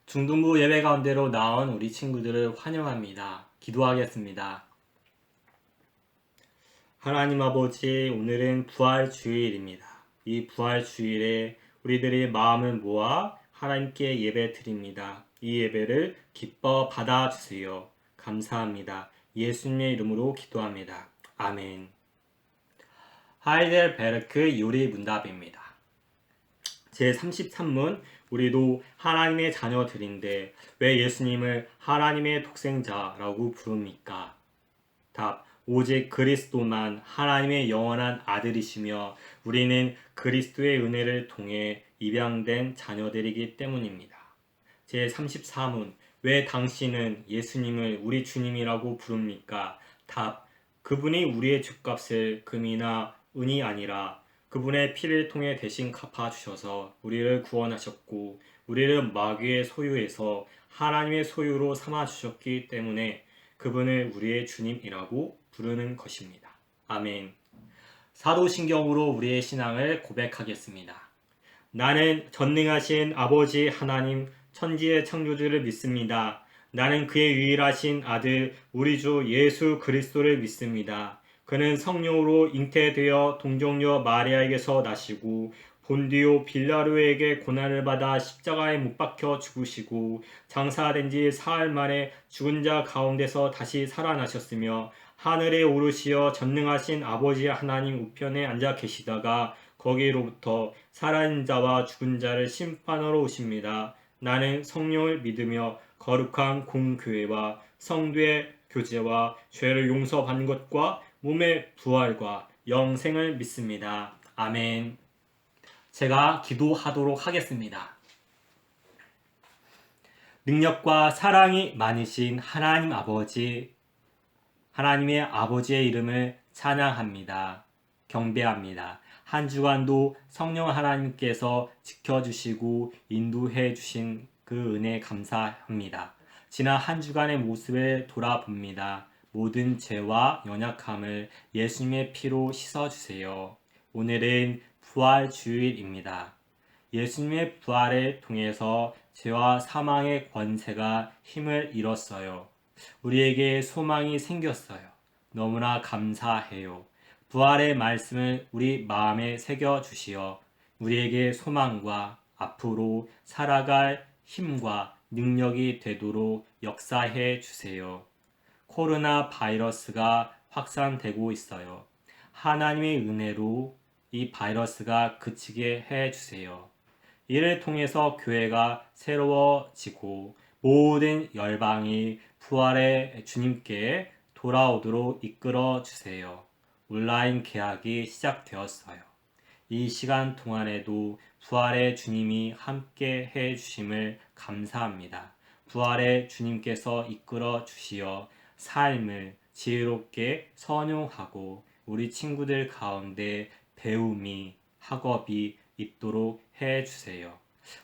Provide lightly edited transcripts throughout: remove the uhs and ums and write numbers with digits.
중등부 예배 가운데로 나온 우리 친구들을 환영합니다. 기도하겠습니다. 하나님 아버지, 오늘은 부활 주일입니다. 이 부활 주일에 우리들의 마음을 모아 하나님께 예배 드립니다. 이 예배를 기뻐 받아주세요. 감사합니다. 예수님의 이름으로 기도합니다. 아멘. 하이델베르크 요리 문답입니다. 제33문, 우리도 하나님의 자녀들인데 왜 예수님을 하나님의 독생자라고 부릅니까? 답, 오직 그리스도만 하나님의 영원한 아들이시며 우리는 그리스도의 은혜를 통해 입양된 자녀들이기 때문입니다. 제34문, 왜 당신은 예수님을 우리 주님이라고 부릅니까? 답, 그분이 우리의 죗값을 금이나 은이 아니라 그분의 피를 통해 대신 갚아주셔서 우리를 구원하셨고 우리를 마귀의 소유에서 하나님의 소유로 삼아주셨기 때문에 그분을 우리의 주님이라고 부르는 것입니다. 아멘. 사도신경으로 우리의 신앙을 고백하겠습니다. 나는 전능하신 아버지 하나님 천지의 창조주를 믿습니다. 나는 그의 유일하신 아들 우리 주 예수 그리스도를 믿습니다. 그는 성령으로 잉태되어 동정녀 마리아에게서 나시고 본디오 빌라르에게 고난을 받아 십자가에 못 박혀 죽으시고 장사된 지 사흘 만에 죽은 자 가운데서 다시 살아나셨으며 하늘에 오르시어 전능하신 아버지 하나님 우편에 앉아 계시다가 거기로부터 살아있는 자와 죽은 자를 심판하러 오십니다. 나는 성령을 믿으며 거룩한 공교회와 성도의 교제와 죄를 용서받는 것과 몸의 부활과 영생을 믿습니다. 아멘. 제가 기도하도록 하겠습니다. 능력과 사랑이 많으신 하나님 아버지, 하나님의 아버지의 이름을 찬양합니다. 경배합니다. 한 주간도 성령 하나님께서 지켜주시고 인도해 주신 그 은혜 감사합니다. 지난 한 주간의 모습을 돌아봅니다. 모든 죄와 연약함을 예수님의 피로 씻어주세요. 오늘은 부활 주일입니다. 예수님의 부활을 통해서 죄와 사망의 권세가 힘을 잃었어요. 우리에게 소망이 생겼어요. 너무나 감사해요. 부활의 말씀을 우리 마음에 새겨 주시어 우리에게 소망과 앞으로 살아갈 힘과 능력이 되도록 역사해 주세요. 코로나 바이러스가 확산되고 있어요. 하나님의 은혜로 이 바이러스가 그치게 해 주세요. 이를 통해서 교회가 새로워지고 모든 열방이 부활의 주님께 돌아오도록 이끌어 주세요. 온라인 개학이 시작되었어요. 이 시간 동안에도 부활의 주님이 함께 해 주심을 감사합니다. 부활의 주님께서 이끌어 주시어 삶을 지혜롭게 선용하고 우리 친구들 가운데 배움이 학업이 있도록 해 주세요.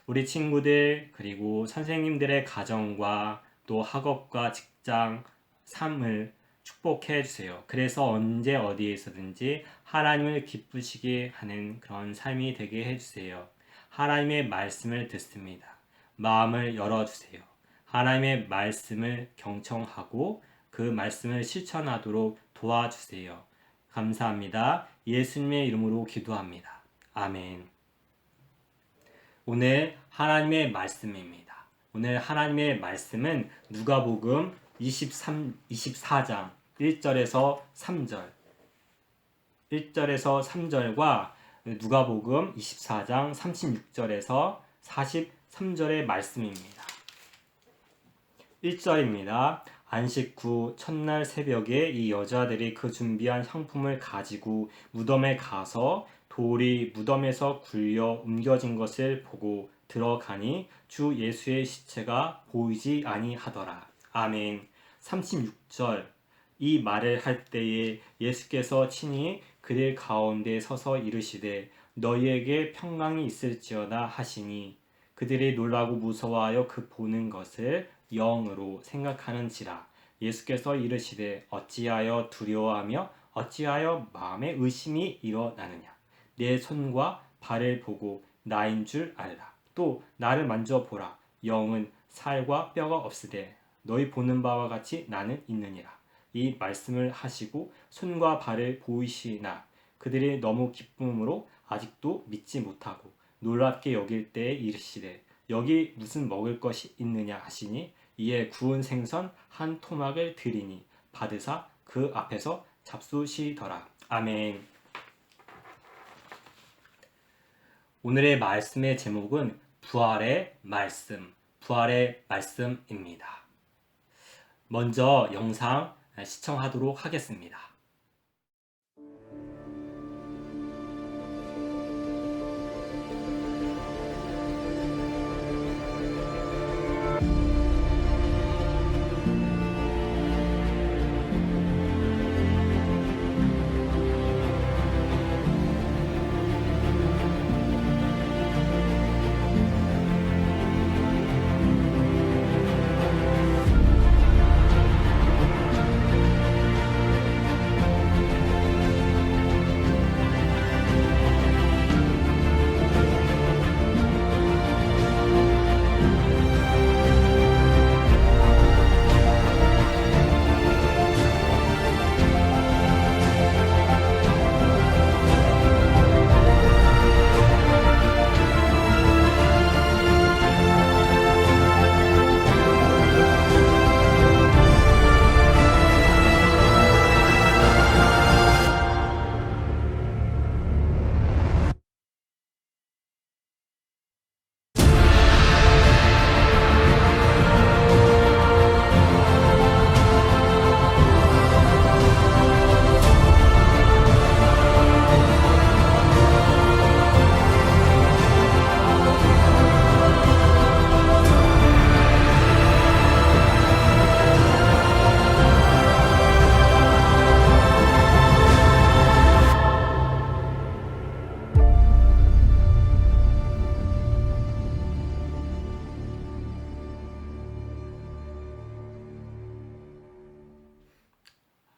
우리 친구들 그리고 선생님들의 가정과 또 학업과 직장, 삶을 축복해 주세요. 그래서 언제 어디에서든지 하나님을 기쁘시게 하는 그런 삶이 되게 해 주세요. 하나님의 말씀을 듣습니다. 마음을 열어주세요. 하나님의 말씀을 경청하고 그 말씀을 실천하도록 도와주세요. 감사합니다. 예수님의 이름으로 기도합니다. 아멘. 오늘 하나님의 말씀입니다. 오늘 하나님의 말씀은 누가복음 24장 1절에서 3절 1절에서 3절과 누가복음 24장 36절에서 43절의 말씀입니다. 1절입니다. 안식 후 첫날 새벽에 이 여자들이 그 준비한 향품을 가지고 무덤에 가서 돌이 무덤에서 굴려 옮겨진 것을 보고 들어가니 주 예수의 시체가 보이지 아니하더라. 아멘. 36절. 이 말을 할 때에 예수께서 친히 그들 가운데 서서 이르시되 너희에게 평강이 있을지어다 하시니 그들이 놀라고 무서워하여 그 보는 것을 영으로 생각하는지라. 예수께서 이르시되 어찌하여 두려워하며 어찌하여 마음에 의심이 일어나느냐. 내 손과 발을 보고 나인 줄 알라. 또 나를 만져보라. 영은 살과 뼈가 없으되 너희 보는 바와 같이 나는 있느니라. 이 말씀을 하시고 손과 발을 보이시나 그들이 너무 기쁨으로 아직도 믿지 못하고 놀랍게 여길 때에 이르시되 여기 무슨 먹을 것이 있느냐 하시니 이에 구운 생선 한 토막을 드리니 받으사 그 앞에서 잡수시더라. 아멘. 오늘의 말씀의 제목은 부활의 말씀입니다. 먼저 영상 시청하도록 하겠습니다.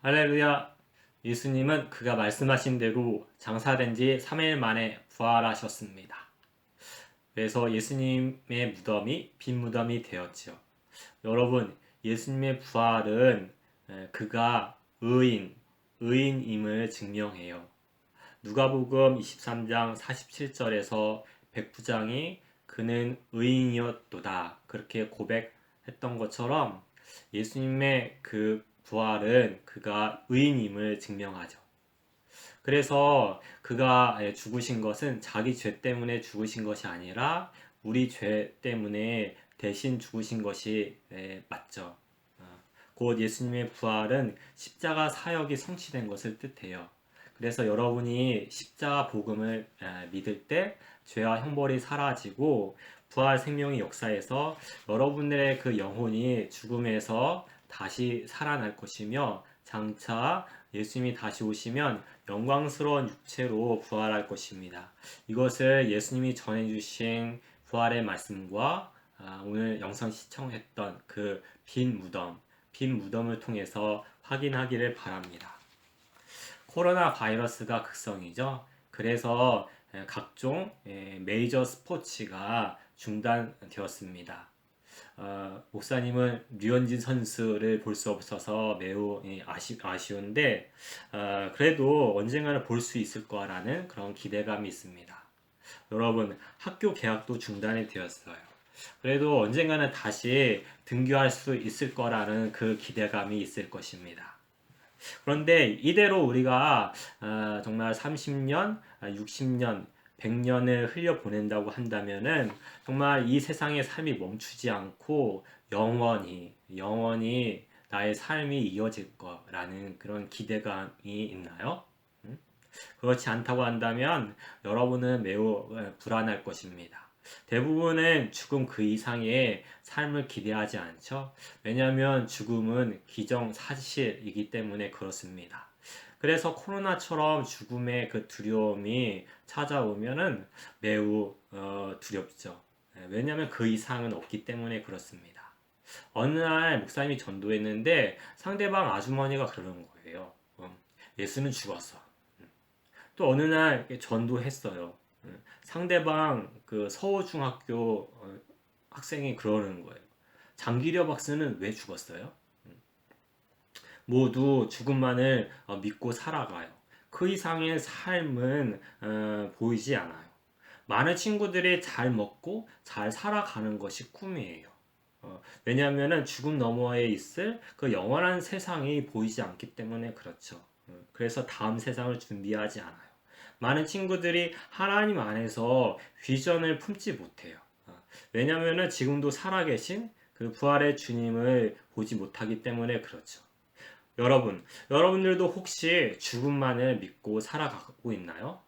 할렐루야. 예수님은 그가 말씀하신 대로 장사된 지 3일 만에 부활하셨습니다. 그래서 예수님의 무덤이 빈 무덤이 되었죠. 여러분, 예수님의 부활은 그가 의인임을 증명해요. 누가복음 23장 47절에서 백부장이 그는 의인이었도다 그렇게 고백했던 것처럼 예수님의 그 부활은 그가 의인임을 증명하죠. 그래서 그가 죽으신 것은 자기 죄 때문에 죽으신 것이 아니라 우리 죄 때문에 대신 죽으신 것이 맞죠. 곧 예수님의 부활은 십자가 사역이 성취된 것을 뜻해요. 그래서 여러분이 십자가 복음을 믿을 때 죄와 형벌이 사라지고 부활 생명의 역사에서 여러분들의 그 영혼이 죽음에서 다시 살아날 것이며 장차 예수님이 다시 오시면 영광스러운 육체로 부활할 것입니다. 이것을 예수님이 전해주신 부활의 말씀과 오늘 영상 시청했던 그 빈 무덤을 통해서 확인하기를 바랍니다. 코로나 바이러스가 극성이죠. 그래서 각종 메이저 스포츠가 중단되었습니다. 목사님은 류현진 선수를 볼 수 없어서 매우 아쉬운데 그래도 언젠가는 볼 수 있을 거라는 그런 기대감이 있습니다. 여러분, 학교 개학도 중단이 되었어요. 그래도 언젠가는 다시 등교할 수 있을 거라는 그 기대감이 있을 것입니다. 그런데 이대로 우리가 정말 30년, 60년, 100년을 흘려보낸다고 한다면은 정말 이 세상의 삶이 멈추지 않고 영원히 나의 삶이 이어질 거라는 그런 기대감이 있나요? 그렇지 않다고 한다면 여러분은 매우 불안할 것입니다. 대부분은 죽음 그 이상의 삶을 기대하지 않죠. 왜냐하면 죽음은 기정사실이기 때문에 그렇습니다. 그래서 코로나처럼 죽음의 그 두려움이 찾아오면은 매우 두렵죠. 왜냐하면 그 이상은 없기 때문에 그렇습니다. 어느 날 목사님이 전도했는데 상대방 아주머니가 그러는 거예요. 예수는 죽었어. 또 어느 날 전도했어요. 상대방 그 서울중학교 학생이 그러는 거예요. 장기려 박사는 왜 죽었어요? 모두 죽음만을 믿고 살아가요. 그 이상의 삶은 보이지 않아요. 많은 친구들이 잘 먹고 잘 살아가는 것이 꿈이에요. 왜냐하면 죽음 너머에 있을 그 영원한 세상이 보이지 않기 때문에 그렇죠. 그래서 다음 세상을 준비하지 않아요. 많은 친구들이 하나님 안에서 비전을 품지 못해요. 왜냐하면 지금도 살아계신 그 부활의 주님을 보지 못하기 때문에 그렇죠. 여러분들도 혹시 죽음만을 믿고 살아가고 있나요?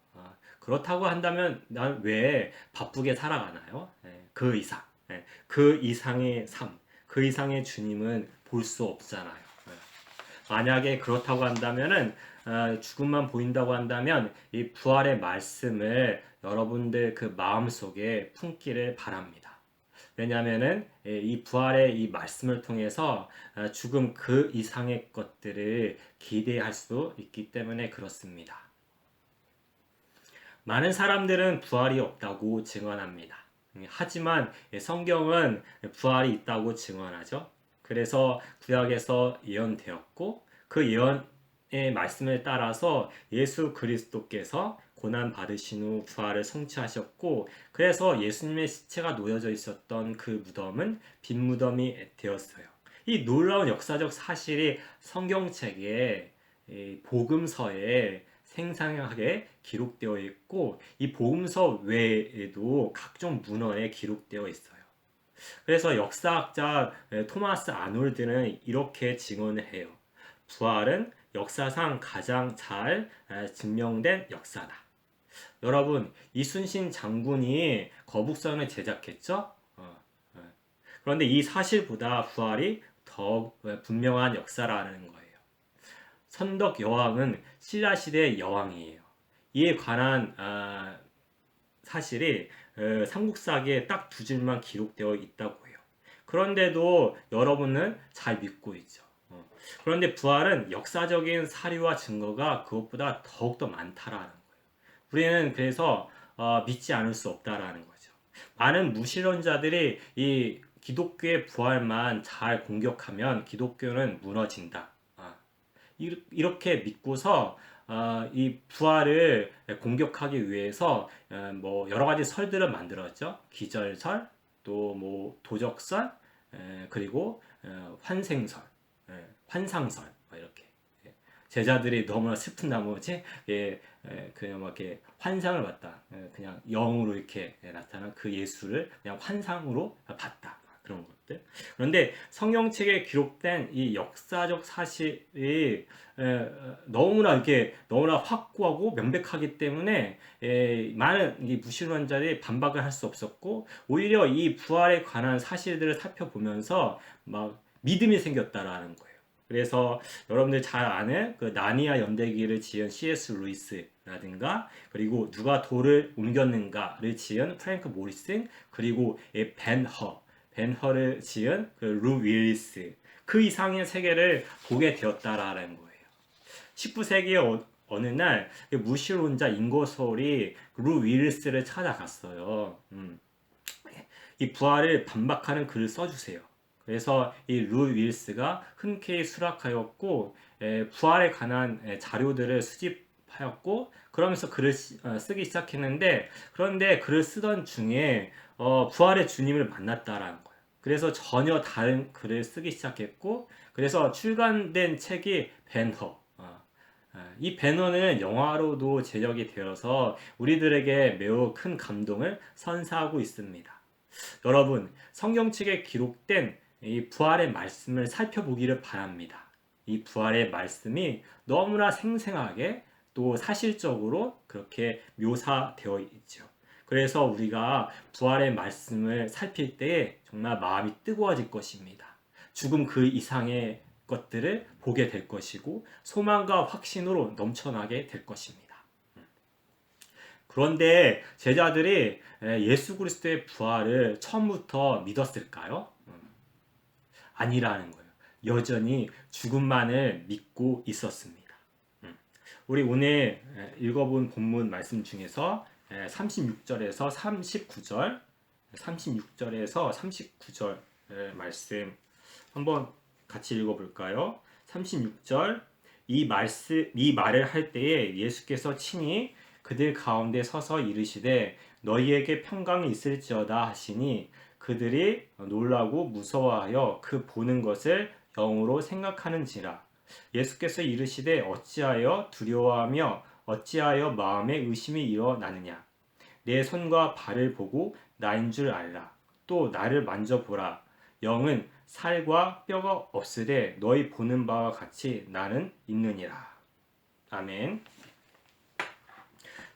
그렇다고 한다면 난 왜 바쁘게 살아가나요? 그 이상, 그 이상의 삶, 그 이상의 주님은 볼 수 없잖아요. 만약에 그렇다고 한다면은 죽음만 보인다고 한다면 이 부활의 말씀을 여러분들 그 마음 속에 품기를 바랍니다. 왜냐하면은 이 부활의 이 말씀을 통해서 죽음 그 이상의 것들을 기대할 수 있기 때문에 그렇습니다. 많은 사람들은 부활이 없다고 증언합니다. 하지만 성경은 부활이 있다고 증언하죠. 그래서 구약에서 예언되었고 그 예언의 말씀을 따라서 예수 그리스도께서 고난 받으신 후 부활을 성취하셨고 그래서 예수님의 시체가 놓여져 있었던 그 무덤은 빈 무덤이 되었어요. 이 놀라운 역사적 사실이 성경책에 복음서에 생생하게 기록되어 있고 이 복음서 외에도 각종 문헌에 기록되어 있어요. 그래서 역사학자 토마스 아놀드는 이렇게 증언을 해요. 부활은 역사상 가장 잘 증명된 역사다. 여러분, 이순신 장군이 거북선을 제작했죠? 그런데 이 사실보다 부활이 더 분명한 역사라는 거예요. 선덕 여왕은 신라 시대 여왕이에요. 이에 관한 사실이 삼국사기에 딱 두 줄만 기록되어 있다고 해요. 그런데도 여러분은 잘 믿고 있죠. 그런데 부활은 역사적인 사료와 증거가 그것보다 더욱더 많다라는 거예요. 우리는 그래서 믿지 않을 수 없다라는 거죠. 많은 무신론자들이 이 기독교의 부활만 잘 공격하면 기독교는 무너진다. 이렇게 믿고서 이 부활을 공격하기 위해서 뭐 여러 가지 설들을 만들었죠. 기절설, 또 뭐 도적설, 그리고 환생설, 환상설 이렇게 제자들이 너무나 슬픈 나머지 그냥 막 이렇게 환상을 봤다. 그냥 영으로 이렇게 나타난 그 예수를 그냥 환상으로 봤다. 그런 것들. 그런데 성경책에 기록된 이 역사적 사실이 너무나 확고하고 명백하기 때문에 많은 이 무신론자들이 반박을 할 수 없었고 오히려 이 부활에 관한 사실들을 살펴보면서 막 믿음이 생겼다라는 거예요. 그래서 여러분들 잘 아는 그 나니아 연대기를 지은 C.S. 루이스라든가 그리고 누가 돌을 옮겼는가를 지은 프랭크 모리슨 그리고 벤허를 지은 그 루 윌리스 그 이상의 세계를 보게 되었다라는 거예요. 19세기의 어느 날 무신론자 인거솔이 루 윌리스를 찾아갔어요. 이 부활을 반박하는 글을 써주세요. 그래서 이 루 윌스가 흔쾌히 수락하였고 부활에 관한 자료들을 수집하였고 그러면서 글을 쓰기 시작했는데 그런데 글을 쓰던 중에 부활의 주님을 만났다라는 거예요. 그래서 전혀 다른 글을 쓰기 시작했고 그래서 출간된 책이 벤허. 이 배너는 영화로도 제작이 되어서 우리들에게 매우 큰 감동을 선사하고 있습니다. 여러분, 성경책에 기록된 이 부활의 말씀을 살펴보기를 바랍니다. 이 부활의 말씀이 너무나 생생하게 또 사실적으로 그렇게 묘사되어 있죠. 그래서 우리가 부활의 말씀을 살필 때에 정말 마음이 뜨거워질 것입니다. 죽음 그 이상의 것들을 보게 될 것이고 소망과 확신으로 넘쳐나게 될 것입니다. 그런데 제자들이 예수 그리스도의 부활을 처음부터 믿었을까요? 아니라는 거예요. 여전히 죽음만을 믿고 있었습니다. 우리 오늘 읽어본 본문 말씀 중에서 36절에서 39절, 36절에서 39절 말씀 한번 같이 읽어볼까요? 36절 이 말을 할 때에 예수께서 친히 그들 가운데 서서 이르시되 너희에게 평강이 있을지어다 하시니 그들이 놀라고 무서워하여 그 보는 것을 영으로 생각하는지라. 예수께서 이르시되 어찌하여 두려워하며 어찌하여 마음에 의심이 일어나느냐. 내 손과 발을 보고 나인 줄 알라. 또 나를 만져보라. 영은 살과 뼈가 없으되 너희 보는 바와 같이 나는 있느니라. 아멘.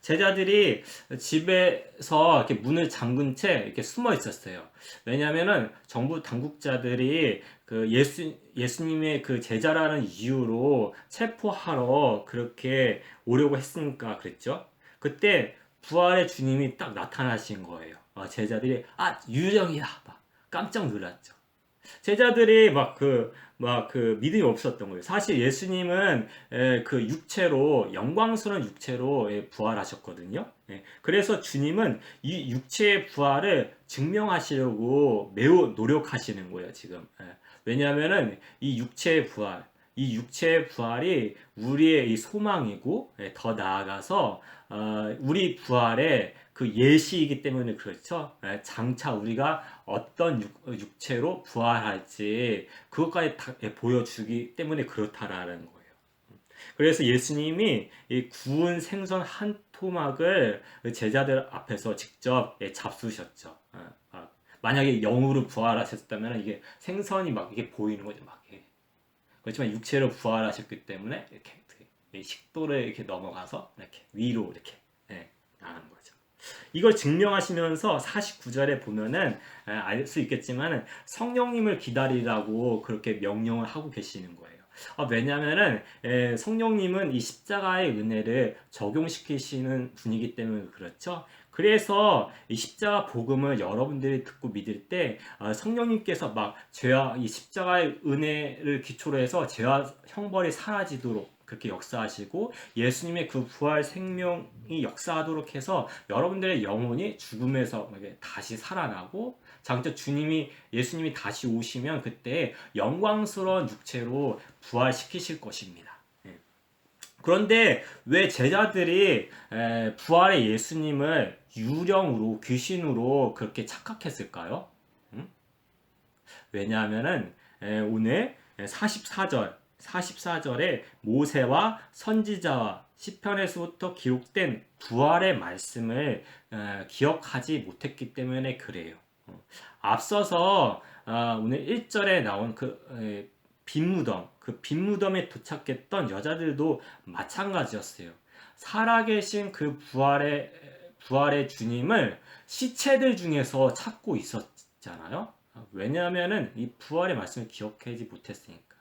제자들이 집에서 이렇게 문을 잠근 채 이렇게 숨어 있었어요. 왜냐하면은 정부 당국자들이 그 예수님의 그 제자라는 이유로 체포하러 그렇게 오려고 했으니까 그랬죠. 그때 부활의 주님이 딱 나타나신 거예요. 제자들이 유령이다 막 깜짝 놀랐죠. 제자들이 막 그 믿음이 없었던 거예요. 사실 예수님은 그 육체로 영광스러운 육체로 부활하셨거든요. 그래서 주님은 이 육체의 부활을 증명하시려고 매우 노력하시는 거예요, 지금. 왜냐하면은 이 육체의 부활이 우리의 이 소망이고 더 나아가서 우리 부활의 그 예시이기 때문에 그렇죠. 장차 우리가 어떤 육체로 부활할지 그것까지 다 보여주기 때문에 그렇다라는 거예요. 그래서 예수님이 이 구운 생선 한 토막을 제자들 앞에서 직접 잡수셨죠. 만약에 영으로 부활하셨다면 이게 생선이 막 이게 보이는 거죠. 막 그렇지만 육체로 부활하셨기 때문에 이렇게 식도를 이렇게 넘어가서 이렇게 위로 이렇게 나가는 거죠. 이걸 증명하시면서 49절에 보면은 알 수 있겠지만은 성령님을 기다리라고 그렇게 명령을 하고 계시는 거예요. 왜냐하면은 성령님은 이 십자가의 은혜를 적용시키시는 분이기 때문에 그렇죠. 그래서 이 십자가 복음을 여러분들이 듣고 믿을 때 성령님께서 막 죄와 이 십자가의 은혜를 기초로 해서 죄와 형벌이 사라지도록 그렇게 역사하시고 예수님의 그 부활 생명이 역사하도록 해서 여러분들의 영혼이 죽음에서 다시 살아나고 장차 예수님이 다시 오시면 그때 영광스러운 육체로 부활시키실 것입니다. 그런데 왜 제자들이 부활의 예수님을 유령으로 귀신으로 그렇게 착각했을까요? 왜냐하면은 오늘 44절에 모세와 선지자와 시편에서부터 기록된 부활의 말씀을 기억하지 못했기 때문에 그래요. 앞서서 오늘 1절에 나온 그 빈 무덤에 도착했던 여자들도 마찬가지였어요. 살아계신 그 부활의 주님을 시체들 중에서 찾고 있었잖아요. 왜냐하면은 이 부활의 말씀을 기억하지 못했으니까.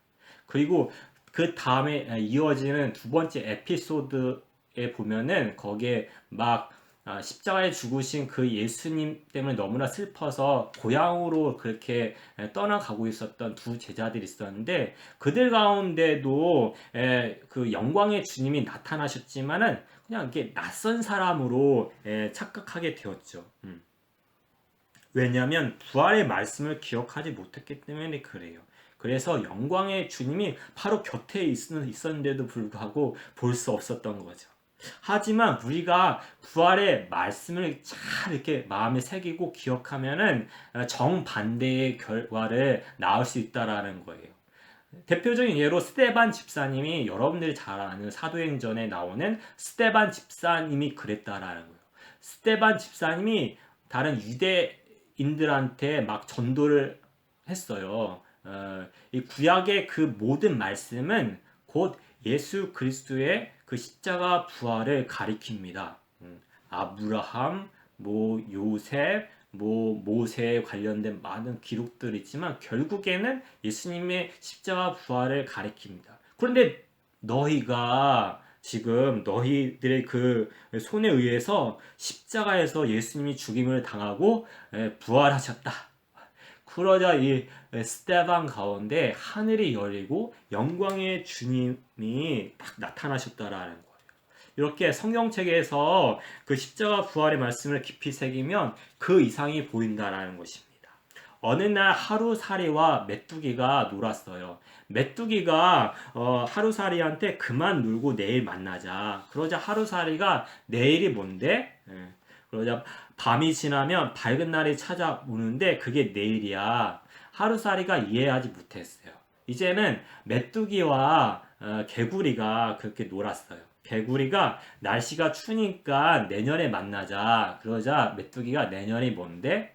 그리고 그 다음에 이어지는 두 번째 에피소드에 보면은 거기에 막 십자가에 죽으신 그 예수님 때문에 너무나 슬퍼서 고향으로 그렇게 떠나가고 있었던 두 제자들이 있었는데 그들 가운데도 그 영광의 주님이 나타나셨지만은 그냥 이렇게 낯선 사람으로 착각하게 되었죠. 왜냐하면 부활의 말씀을 기억하지 못했기 때문에 그래요. 그래서 영광의 주님이 바로 곁에 있었는데도 불구하고 볼 수 없었던 거죠. 하지만 우리가 부활의 말씀을 잘 이렇게 마음에 새기고 기억하면은 정반대의 결과를 낳을 수 있다라는 거예요. 대표적인 예로 스데반 집사님이 여러분들이 잘 아는 사도행전에 나오는 스데반 집사님이 그랬다라는 거예요. 스데반 집사님이 다른 유대인들한테 막 전도를 했어요. 이 구약의 그 모든 말씀은 곧 예수 그리스도의 그 십자가 부활을 가리킵니다. 아브라함, 요셉, 모세에 관련된 많은 기록들이 있지만 결국에는 예수님의 십자가 부활을 가리킵니다. 그런데 너희가 지금 너희들의 그 손에 의해서 십자가에서 예수님이 죽임을 당하고 부활하셨다. 그러자 이 스테반 가운데 하늘이 열리고 영광의 주님이 딱 나타나셨다라는 거예요. 이렇게 성경책에서 그 십자가 부활의 말씀을 깊이 새기면 그 이상이 보인다라는 것입니다. 어느 날 하루살이와 메뚜기가 놀았어요. 메뚜기가 하루살이한테 그만 놀고 내일 만나자. 그러자 하루살이가 내일이 뭔데? 그러자 밤이 지나면 밝은 날이 찾아오는데 그게 내일이야. 하루살이가 이해하지 못했어요. 이제는 메뚜기와 개구리가 그렇게 놀았어요. 개구리가 날씨가 추우니까 내년에 만나자. 그러자 메뚜기가 내년이 뭔데?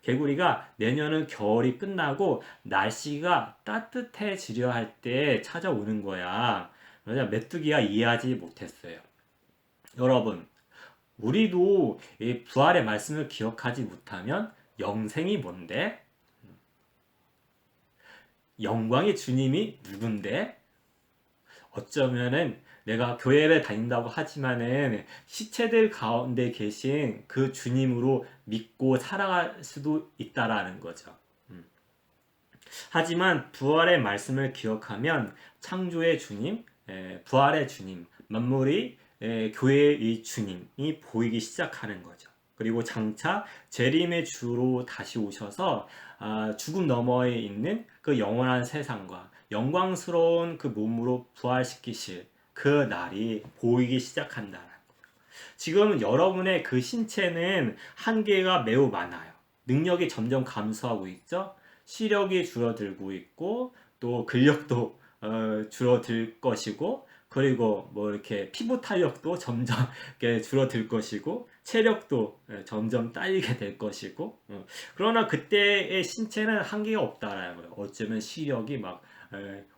개구리가 내년은 겨울이 끝나고 날씨가 따뜻해지려 할 때 찾아오는 거야. 그러자 메뚜기가 이해하지 못했어요. 여러분, 우리도 이 부활의 말씀을 기억하지 못하면 영생이 뭔데? 영광의 주님이 누군데? 어쩌면은 내가 교회를 다닌다고 하지만은 시체들 가운데 계신 그 주님으로 믿고 살아갈 수도 있다라는 거죠. 하지만 부활의 말씀을 기억하면 창조의 주님, 부활의 주님, 만물이 교회의 이 주님이 보이기 시작하는 거죠. 그리고 장차 재림의 주로 다시 오셔서 죽음 너머에 있는 그 영원한 세상과 영광스러운 그 몸으로 부활시키실 그 날이 보이기 시작한다. 지금 여러분의 그 신체는 한계가 매우 많아요. 능력이 점점 감소하고 있죠. 시력이 줄어들고 있고 또 근력도 줄어들 것이고 그리고 뭐 이렇게 피부 탄력도 점점 이렇게 줄어들 것이고 체력도 점점 딸리게 될 것이고 그러나 그때의 신체는 한계가 없다라는 거예요. 어쩌면 시력이 막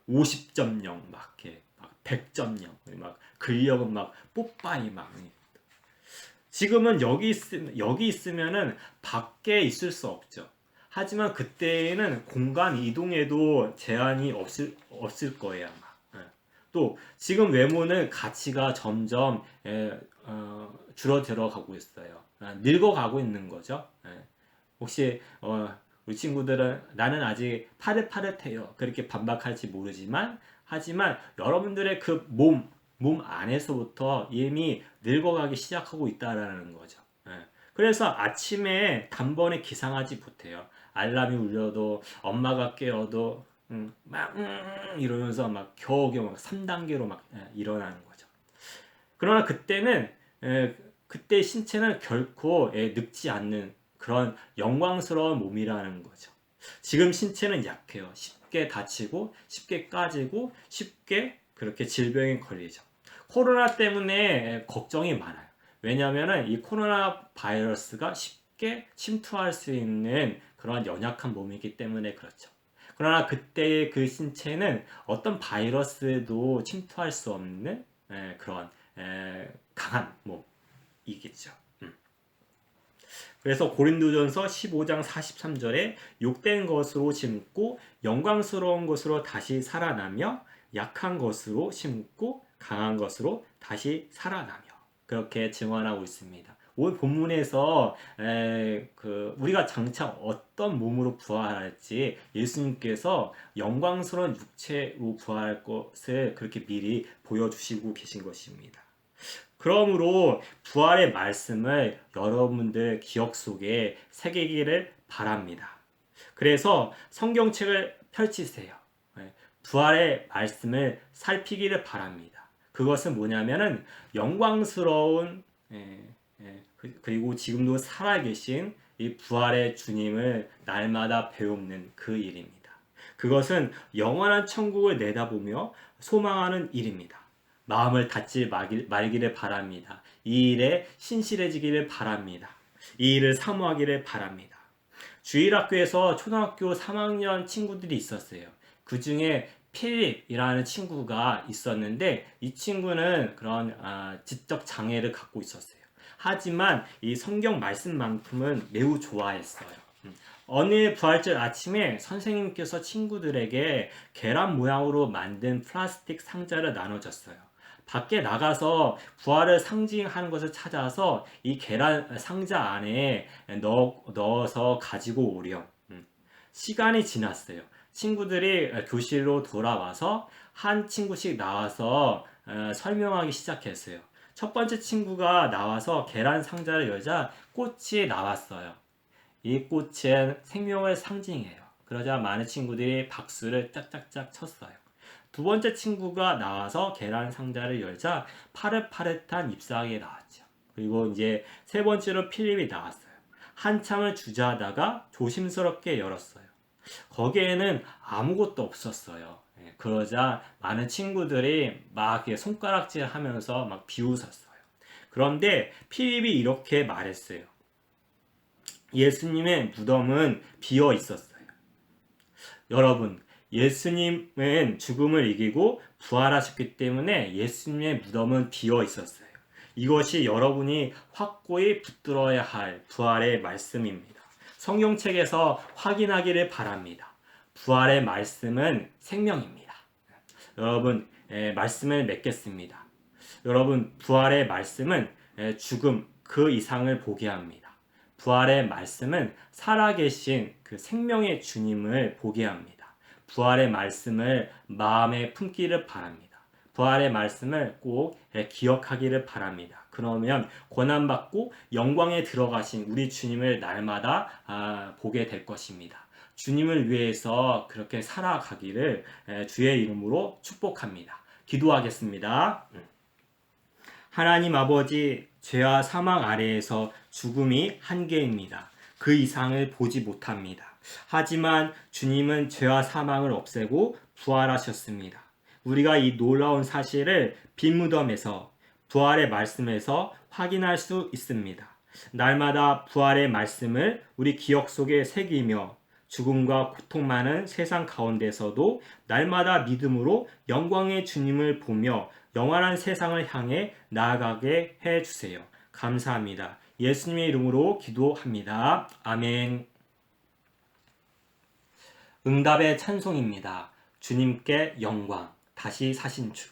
50.0 막 이렇게 막 100.0 막 근력은 막 뽀빠이 막 지금은 여기 있으면은 밖에 있을 수 없죠. 하지만 그때는 공간 이동에도 제한이 없을 거예요, 아마. 또 지금 외모는 가치가 점점 줄어들어 가고 있어요. 늙어가고 있는 거죠. 혹시 우리 친구들은 나는 아직 파릇파릇해요. 그렇게 반박할지 모르지만 하지만 여러분들의 그 몸 안에서부터 이미 늙어가기 시작하고 있다라는 거죠. 그래서 아침에 단번에 기상하지 못해요. 알람이 울려도 엄마가 깨워도 막 이러면서 막 겨우겨우 막 3단계로 막 일어나는 거죠. 그러나 그때는 그때 신체는 결코 늙지 않는 그런 영광스러운 몸이라는 거죠. 지금 신체는 약해요. 쉽게 다치고 쉽게 까지고 쉽게 그렇게 질병에 걸리죠. 코로나 때문에 걱정이 많아요. 왜냐하면 이 코로나 바이러스가 쉽게 침투할 수 있는 그런 연약한 몸이기 때문에 그렇죠. 그러나 그때의 그 신체는 어떤 바이러스도 침투할 수 없는 그런 강한 몸이겠죠. 그래서 고린도전서 15장 43절에 욕된 것으로 심고 영광스러운 것으로 다시 살아나며 약한 것으로 심고 강한 것으로 다시 살아나며 그렇게 증언하고 있습니다. 오늘 본문에서 우리가 장차 어떤 몸으로 부활할지 예수님께서 영광스러운 육체로 부활할 것을 그렇게 미리 보여주시고 계신 것입니다. 그러므로 부활의 말씀을 여러분들 기억 속에 새기기를 바랍니다. 그래서 성경책을 펼치세요. 부활의 말씀을 살피기를 바랍니다. 그것은 뭐냐면은 영광스러운 그리고 지금도 살아계신 이 부활의 주님을 날마다 배우는 그 일입니다. 그것은 영원한 천국을 내다보며 소망하는 일입니다. 마음을 닫지 말기를 바랍니다. 이 일에 신실해지기를 바랍니다. 이 일을 사모하기를 바랍니다. 주일학교에서 초등학교 3학년 친구들이 있었어요. 그 중에 필립이라는 친구가 있었는데 이 친구는 그런 지적 장애를 갖고 있었어요. 하지만 이 성경 말씀만큼은 매우 좋아했어요. 어느 부활절 아침에 선생님께서 친구들에게 계란 모양으로 만든 플라스틱 상자를 나눠줬어요. 밖에 나가서 부활을 상징하는 것을 찾아서 이 계란 상자 안에 넣어서 가지고 오렴. 시간이 지났어요. 친구들이 교실로 돌아와서 한 친구씩 나와서 설명하기 시작했어요. 첫 번째 친구가 나와서 계란 상자를 열자 꽃이 나왔어요. 이 꽃은 생명을 상징해요. 그러자 많은 친구들이 박수를 짝짝짝 쳤어요. 두 번째 친구가 나와서 계란 상자를 열자 파릇파릇한 잎사귀가 나왔죠. 그리고 이제 세 번째로 필립이 나왔어요. 한참을 주저하다가 조심스럽게 열었어요. 거기에는 아무것도 없었어요. 그러자 많은 친구들이 막 손가락질 하면서 막 비웃었어요. 그런데 필립이 이렇게 말했어요. 예수님의 무덤은 비어 있었어요. 여러분, 예수님은 죽음을 이기고 부활하셨기 때문에 예수님의 무덤은 비어 있었어요. 이것이 여러분이 확고히 붙들어야 할 부활의 말씀입니다. 성경책에서 확인하기를 바랍니다. 부활의 말씀은 생명입니다. 여러분, 말씀을 맺겠습니다. 여러분, 부활의 말씀은 죽음 그 이상을 보게 합니다. 부활의 말씀은 살아계신 그 생명의 주님을 보게 합니다. 부활의 말씀을 마음에 품기를 바랍니다. 부활의 말씀을 꼭 기억하기를 바랍니다. 그러면 고난받고 영광에 들어가신 우리 주님을 날마다 보게 될 것입니다. 주님을 위해서 그렇게 살아가기를 주의 이름으로 축복합니다. 기도하겠습니다. 하나님 아버지, 죄와 사망 아래에서 죽음이 한계입니다. 그 이상을 보지 못합니다. 하지만 주님은 죄와 사망을 없애고 부활하셨습니다. 우리가 이 놀라운 사실을 빈 무덤에서 부활의 말씀에서 확인할 수 있습니다. 날마다 부활의 말씀을 우리 기억 속에 새기며 죽음과 고통 많은 세상 가운데서도 날마다 믿음으로 영광의 주님을 보며 영원한 세상을 향해 나아가게 해주세요. 감사합니다. 예수님의 이름으로 기도합니다. 아멘. 응답의 찬송입니다. 주님께 영광, 다시 사신 주.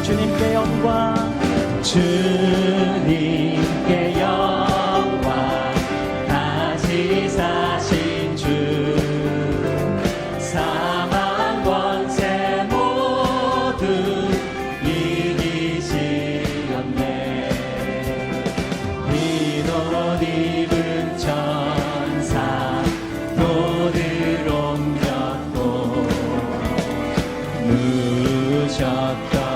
주님께 영광, 주님께 영광, 다시 사신 주. 사망 권세 모두 이기시었네. 흰 옷 입은 천사 도를 옮겼고 누우셨던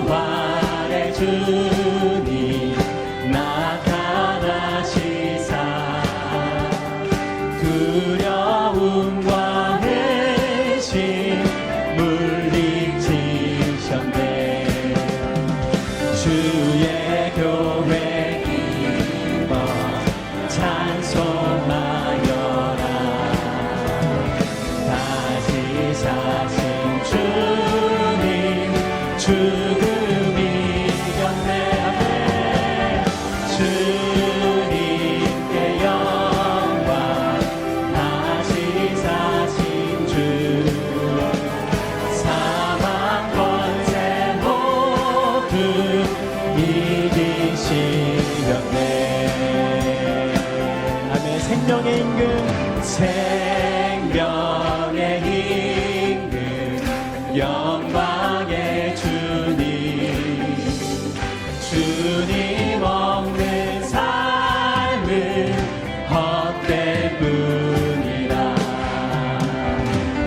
부활의 주님 나타나시사 두려움과 회심 물리치셨네. 주의 교회 입어 찬송하여라. 다시 사신 주님 죽음이 이겼네. 주님께 영광, 다시 사신 주. 사망 권세 모두 이기시렸네. 아멘. 생명의 임금, 생명의 임금, 영광의 주님. 주님 없는 삶은 헛될 뿐이라.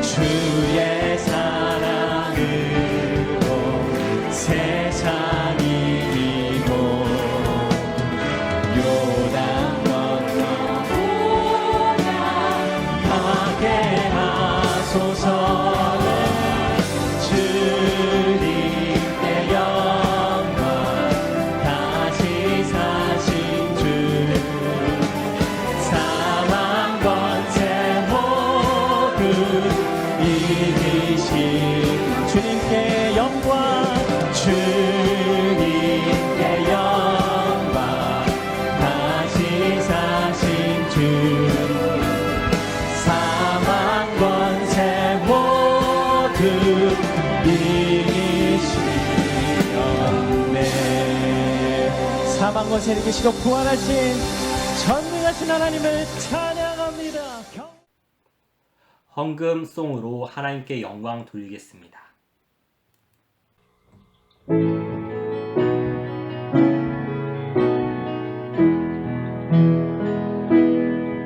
주의 사랑으로 세상 이기고 요단 건너 가게 하소서. 주님 이시였네. 사망 권세 이기시고 부활하신 전능하신 하나님을 찬양합니다. 헌금송으로 하나님께 영광 돌리겠습니다.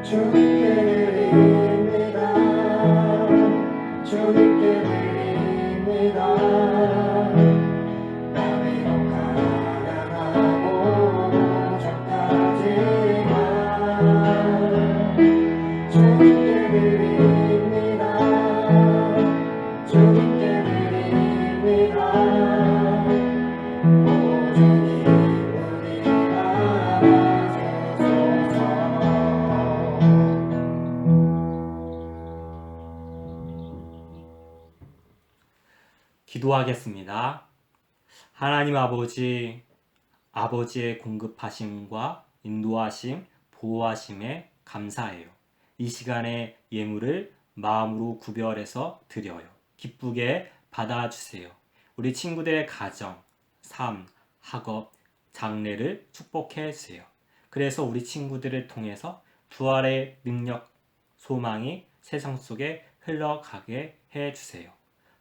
주님께 드립니다. 주님께 드립니다. 나비로 가난하고 부족하지만 주님께 드립니다. 주님께 드립니다. 오 주님 우리 알아주소서. 기도하겠습니다. 하나님 아버지, 아버지의 공급하심과 인도하심, 보호하심에 감사해요. 이 시간에 예물을 마음으로 구별해서 드려요. 기쁘게 받아주세요. 우리 친구들의 가정, 삶, 학업, 장래를 축복해 주세요. 그래서 우리 친구들을 통해서 부활의 능력, 소망이 세상 속에 흘러가게 해 주세요.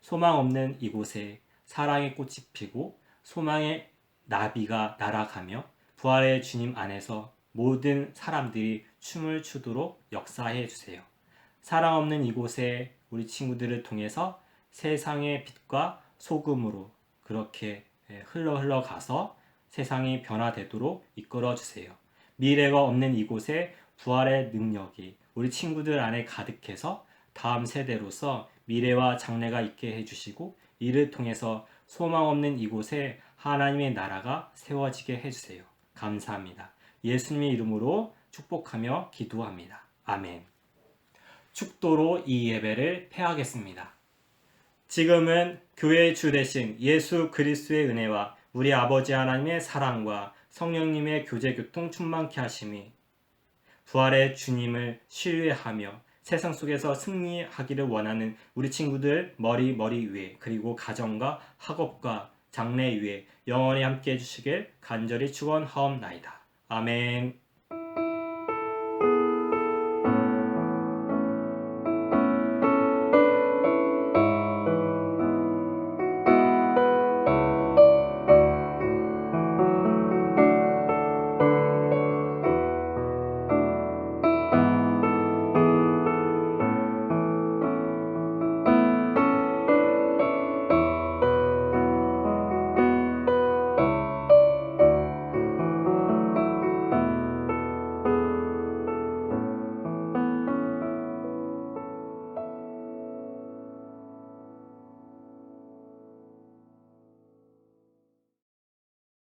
소망 없는 이곳에 사랑의 꽃이 피고 소망의 나비가 날아가며 부활의 주님 안에서 모든 사람들이 춤을 추도록 역사해 주세요. 사랑 없는 이곳에 우리 친구들을 통해서 세상의 빛과 소금으로 그렇게 흘러가서 세상이 변화되도록 이끌어 주세요. 미래가 없는 이곳에 부활의 능력이 우리 친구들 안에 가득해서 다음 세대로서 미래와 장래가 있게 해주시고 이를 통해서 소망 없는 이곳에 하나님의 나라가 세워지게 해주세요. 감사합니다. 예수님의 이름으로 축복하며 기도합니다. 아멘. 축도로 이 예배를 폐하겠습니다. 지금은 교회의 주 되신 예수 그리스도의 은혜와 우리 아버지 하나님의 사랑과 성령님의 교제 교통 충만케 하심이 부활의 주님을 신뢰하며 세상 속에서 승리하기를 원하는 우리 친구들 머리 위에 그리고 가정과 학업과 장래 위에 영원히 함께 해주시길 간절히 축원하옵나이다. 아멘.